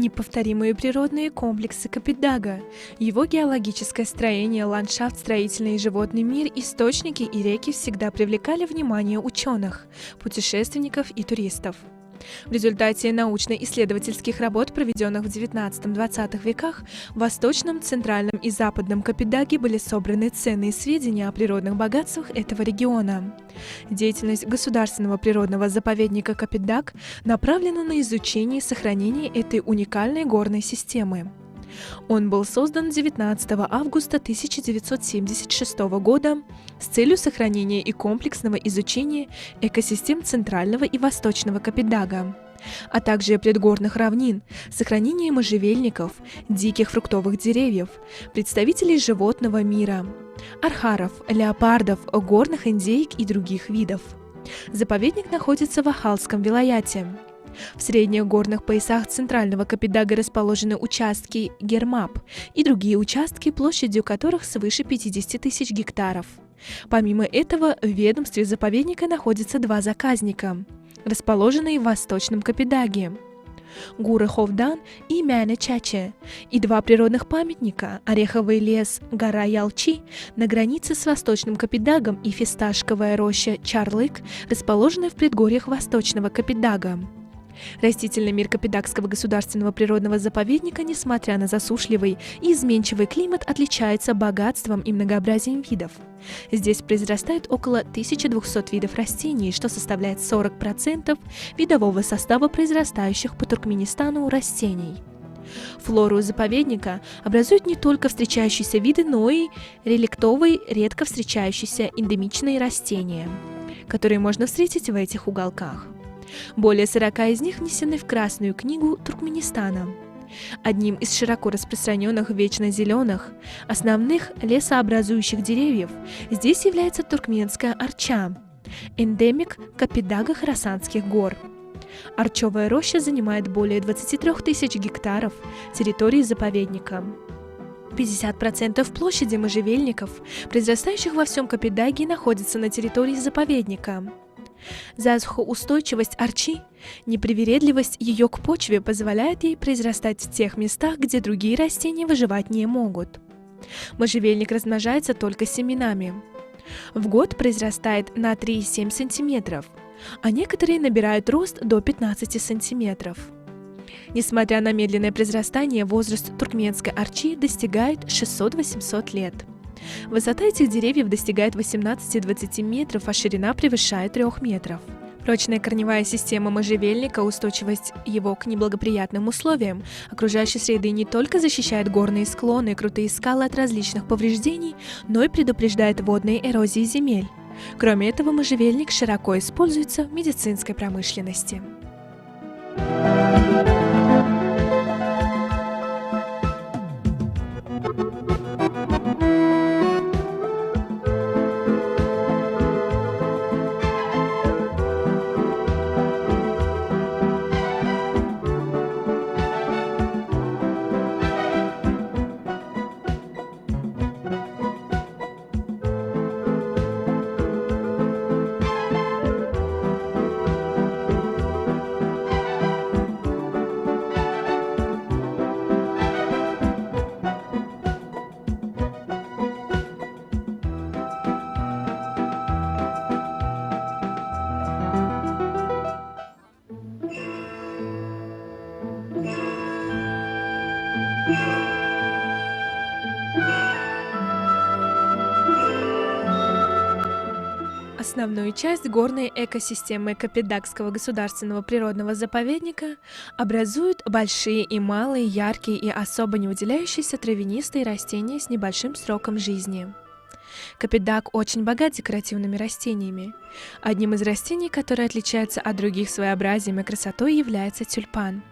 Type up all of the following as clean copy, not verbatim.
Неповторимые природные комплексы Капитдага, его геологическое строение, ландшафт, строительный и животный мир, источники и реки всегда привлекали внимание ученых, путешественников и туристов. В результате научно-исследовательских работ, проведенных в XIX-XX веках, в Восточном, Центральном и Западном Капитдаге были собраны ценные сведения о природных богатствах этого региона. Деятельность Государственного природного заповедника Капитдаг направлена на изучение и сохранение этой уникальной горной системы. Он был создан 19 августа 1976 года с целью сохранения и комплексного изучения экосистем Центрального и Восточного Капитдага, а также предгорных равнин, сохранения можжевельников, диких фруктовых деревьев, представителей животного мира, архаров, леопардов, горных индейк и других видов. Заповедник находится в Ахалском вилаяте. В средних горных поясах Центрального Капитдага расположены участки Гермап и другие участки, площадью которых свыше 50 тысяч гектаров. Помимо этого, в ведомстве заповедника находятся два заказника, расположенные в Восточном Капитдаге – Гуры-Ховдан и Мяне-Чаче, и два природных памятника – Ореховый лес, гора Ялчи на границе с Восточным Капитдагом и фисташковая роща Чарлык, расположенная в предгорьях Восточного Капитдага. Растительный мир Капитдагского государственного природного заповедника, несмотря на засушливый и изменчивый климат, отличается богатством и многообразием видов. Здесь произрастает около 1200 видов растений, что составляет 40% видового состава произрастающих по Туркменистану растений. Флору заповедника образуют не только встречающиеся виды, но и реликтовые, редко встречающиеся эндемичные растения, которые можно встретить в этих уголках. Более 40 из них внесены в Красную книгу Туркменистана. Одним из широко распространенных вечно зеленых, основных лесообразующих деревьев здесь является туркменская арча, эндемик Капитдага-Хорасанских гор. Арчевая роща занимает более 23 тысяч гектаров территории заповедника. 50% площади можжевельников, произрастающих во всем Капитдаге, находится на территории заповедника. Засухоустойчивость арчи, непривередливость ее к почве позволяет ей произрастать в тех местах, где другие растения выживать не могут. Можжевельник размножается только семенами. В год произрастает на 3,7 см, а некоторые набирают рост до 15 см. Несмотря на медленное произрастание, возраст туркменской арчи достигает 600-800 лет. Высота этих деревьев достигает 18-20 метров, а ширина превышает 3 метров. Прочная корневая система можжевельника, устойчивость его к неблагоприятным условиям окружающей среды не только защищает горные склоны и крутые скалы от различных повреждений, но и предупреждает водные эрозии земель. Кроме этого, можжевельник широко используется в медицинской промышленности. Основную часть горной экосистемы Капитдагского государственного природного заповедника образуют большие и малые, яркие и особо не выделяющиеся травянистые растения с небольшим сроком жизни. Капитдаг очень богат декоративными растениями. Одним из растений, которое отличается от других своеобразием и красотой, является тюльпан.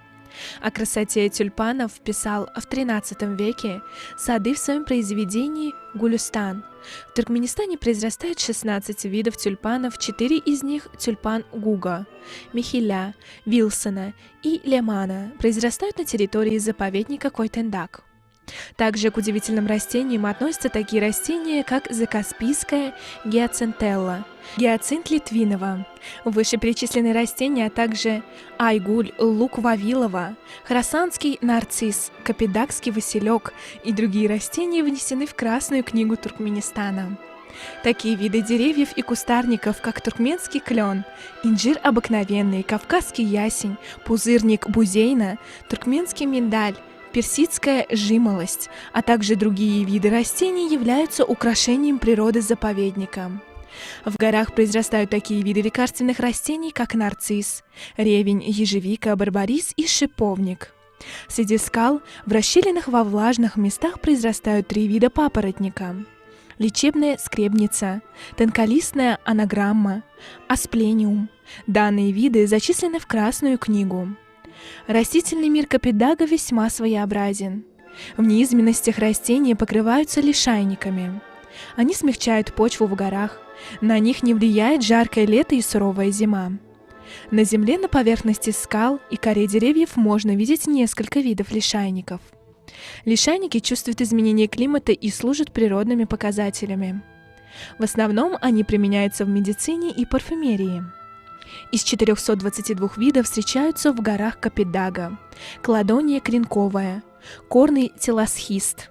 О красоте тюльпанов писал в XIII веке Сады в своем произведении «Гулюстан». В Туркменистане произрастает 16 видов тюльпанов, 4 из них – тюльпан Гуга, Михиля, Вилсона и Лемана, произрастают на территории заповедника Койтендаг. Также к удивительным растениям относятся такие растения, как закаспийская гиацинтелла, гиацинт Литвинова, вышеперечисленные растения, а также айгуль, лук Вавилова, хорасанский нарцисс, капидакский василек и другие растения внесены в Красную книгу Туркменистана. Такие виды деревьев и кустарников, как туркменский клен, инжир обыкновенный, кавказский ясень, пузырник бузейна, туркменский миндаль, персидская жимолость, а также другие виды растений являются украшением природы заповедника. В горах произрастают такие виды лекарственных растений, как нарцисс, ревень, ежевика, барбарис и шиповник. Среди скал в расщелинах во влажных местах произрастают 3 вида папоротника: лечебная скребница, тонколистная анаграмма, асплениум. Данные виды зачислены в Красную книгу. Растительный мир Капитдага весьма своеобразен. В низменностях растения покрываются лишайниками. Они смягчают почву в горах, на них не влияет жаркое лето и суровая зима. На земле, на поверхности скал и коре деревьев можно видеть несколько видов лишайников. Лишайники чувствуют изменения климата и служат природными показателями. В основном они применяются в медицине и парфюмерии. Из 422 видов встречаются в горах Капитдага: кладония кринковая, корный телосхист,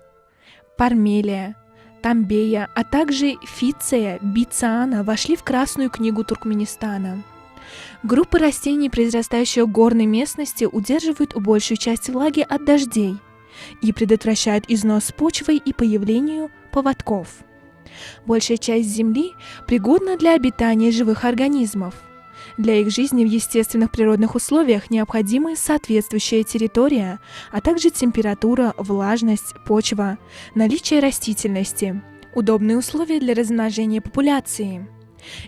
пармелия, тамбея, а также фицея, бициана вошли в Красную книгу Туркменистана. Группы растений, произрастающие в горной местности, удерживают большую часть влаги от дождей и предотвращают износ почвы и появлению поводков. Большая часть земли пригодна для обитания живых организмов. Для их жизни в естественных природных условиях необходимы соответствующая территория, а также температура, влажность, почва, наличие растительности, удобные условия для размножения популяции.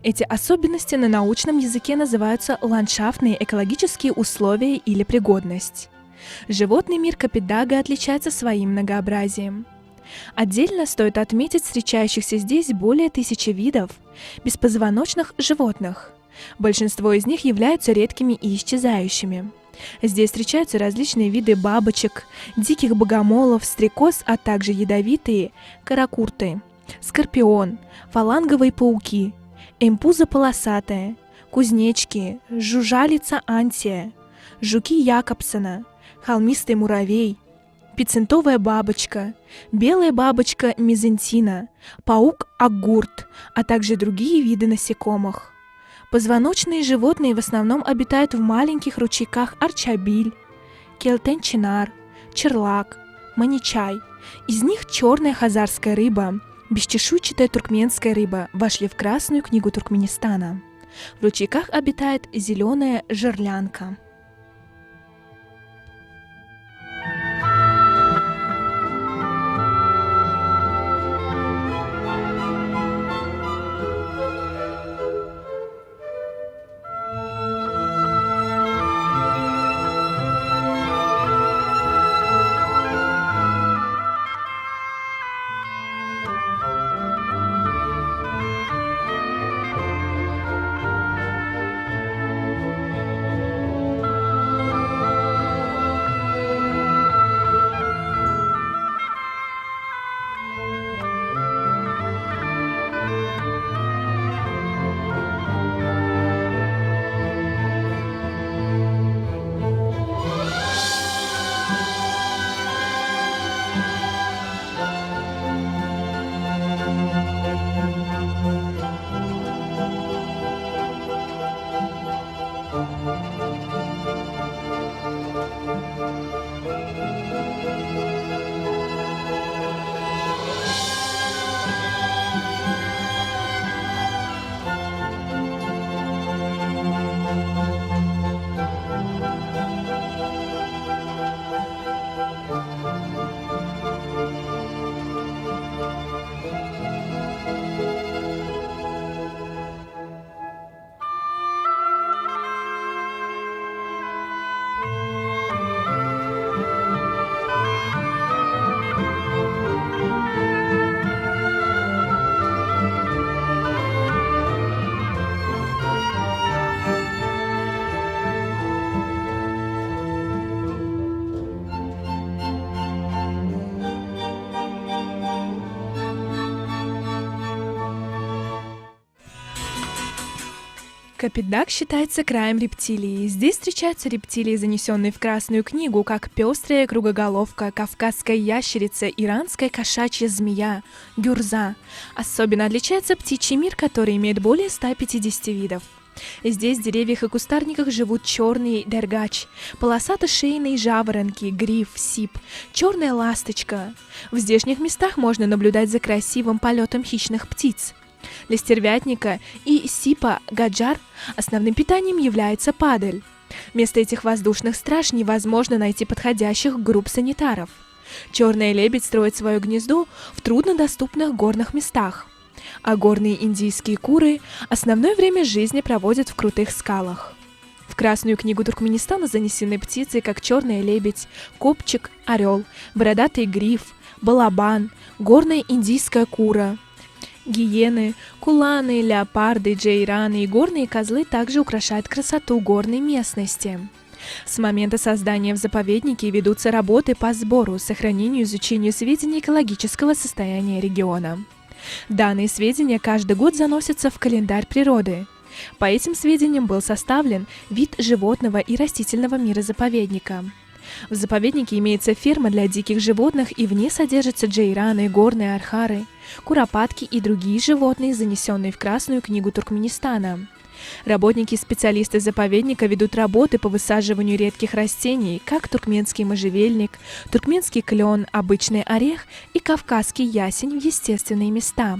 Эти особенности на научном языке называются ландшафтные экологические условия или пригодность. Животный мир Капитдага отличается своим многообразием. Отдельно стоит отметить встречающихся здесь более 1000 видов беспозвоночных животных. Большинство из них являются редкими и исчезающими. Здесь встречаются различные виды бабочек, диких богомолов, стрекоз, а также ядовитые каракурты, скорпион, фаланговые пауки, эмпуза полосатая, кузнечки, жужжалица антия, жуки Якобсона, холмистый муравей, пиццентовая бабочка, белая бабочка мезентина, паук агурт, а также другие виды насекомых. Позвоночные животные в основном обитают в маленьких ручейках Арчабиль, Келтен-Чинар, Черлак, Маничай. Из них черная хазарская рыба, бесчешуйчатая туркменская рыба вошли в Красную книгу Туркменистана. В ручейках обитает зеленая жерлянка. Капитдаг считается краем рептилии. Здесь встречаются рептилии, занесенные в Красную книгу, как пестрая кругоголовка, кавказская ящерица, иранская кошачья змея, гюрза. Особенно отличается птичий мир, который имеет более 150 видов. Здесь в деревьях и кустарниках живут черный дергач, полосато-шейные жаворонки, гриф, сип, черная ласточка. В здешних местах можно наблюдать за красивым полетом хищных птиц. Для стервятника и сипа гаджар основным питанием является падаль. Вместо этих воздушных страж невозможно найти подходящих групп санитаров. Черная лебедь строит свое гнездо в труднодоступных горных местах, а горные индийские куры основное время жизни проводят в крутых скалах. В Красную книгу Туркменистана занесены птицы, как черная лебедь, копчик, орел, бородатый гриф, балабан, горная индийская кура. Гиены, куланы, леопарды, джейраны и горные козлы также украшают красоту горной местности. С момента создания в заповеднике ведутся работы по сбору, сохранению и изучению сведений экологического состояния региона. Данные сведения каждый год заносятся в календарь природы. По этим сведениям был составлен вид животного и растительного мира заповедника. В заповеднике имеется ферма для диких животных, и в ней содержатся джейраны, горные архары, куропатки и другие животные, занесенные в Красную книгу Туркменистана. Работники и специалисты заповедника ведут работы по высаживанию редких растений, как туркменский можжевельник, туркменский клен, обычный орех и кавказский ясень в естественные места.